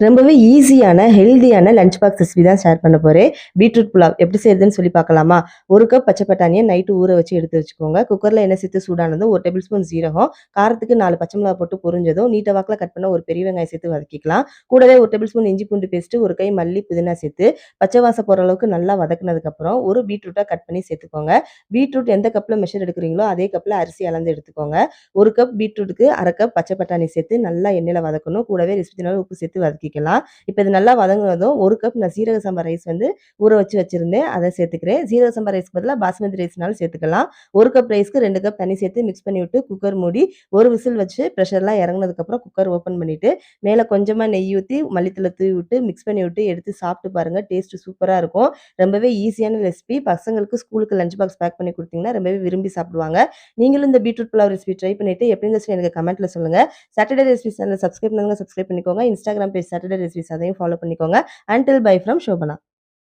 ரொம்பவே ஈஸியான, ஹெல்தியான லஞ்ச் பாக்ஸ் ரெசிபி தான் ஷேர் பண்ண போறேன். பீட்ரூட் புலாவ் எப்படி செய்றதுன்னு சொல்லி பார்க்கலாமா? 1 கப் பச்சை பட்டாணிய நைட்டு ஊற வச்சு எடுத்து வச்சுக்கோங்க. குக்கர்ல எண்ணெய் சேர்த்து சூடானதும் 1 டேபிள் ஸ்பூன் சீரகம், காரத்துக்கு 4 பச்சை மிளகா போட்டு பொரிஞ்சதும், நீட்ட வாக்குல கட் பண்ண ஒரு பெரிய வெங்காயம் சேர்த்து வதக்கிக்கலாம். கூடவே 1 டேபிள் ஸ்பூன் இஞ்சி பூண்டு பேஸ்ட், 1 கை மல்லி, புதினா சேர்த்து பச்சை வாசம் போற அளவுக்கு நல்லா வதக்குனதுக்கப்புறம், ஒரு பீட்ரூட்டா கட் பண்ணி சேர்த்துக்கோங்க. பீட்ரூட் எந்த கப்ல மெஷர் எடுக்குறீங்களோ, அதே கப்ல அரிசி அளந்து எடுத்துக்கோங்க. 1 கப் பீட்ரூட்டுக்கு 1/2 கப் பச்சை பட்டாணி சேர்த்து நல்லா எண்ணெயில வதக்கணும். கூடவே ருசிக்கு உப்பு சேர்த்து வதக்கிக்கலாம். இப்ப இது நல்லா வதங்குனதும் 1 கப் நான் சீரக சம்பா ரைஸ் ஊற வச்சிருந்தேன். அத சேர்த்துக்கிறேன். சீரக சம்பா ரைஸ்க்கு பதிலா பாஸ்மதி ரைஸ்னாலும் சேர்த்துக்கலாம். 1 கப் ரைஸ்க்கு 2 கப் தண்ணி சேர்த்து மிக்ஸ் பண்ணி விட்டு குக்கர் மூடி ஒரு விசில் வச்சு பிரஷர்லாம் இறங்குனதுக்கு அப்புறம் குக்கர் ஓப்பன் பண்ணிட்டு, மேல கொஞ்சமா நெய் ஊத்தி மல்லித்தூள தூவி விட்டு மிக்ஸ் பண்ணி விட்டு எடுத்து சாப்பிட்டு பாருங்க. டேஸ்ட் சூப்பரா இருக்கும். ரொம்பவே ஈஸியான ரெசிபி. பசங்களுக்கு ஸ்கூலுக்கு லஞ்ச் பாக்ஸ் பேக் பண்ணி குடுத்தீங்கன்னா ரொம்பவே விரும்பி சாப்பிடுவாங்க. நீங்களும் இந்த பீட்ரூட் புலாவ் ரெசிபி ட்ரை பண்ணிட்டு எப்படி இருந்துச்சுன்னு எனக்கு கமெண்ட்ல சொல்லுங்க. சாட்டர்டே ரெசிபி சேனல் சப்ஸ்கிரைப் பண்ணுங்க, சப்ஸ்கிரைப் பண்ணிக்கோங்க. இன்ஸ்டாகிராம் பேஜ் சாட்டர்டே ரெசிபிஸ் அதையும் ஃபாலோ பண்ணிக்கோங்க. Until by from Shobana.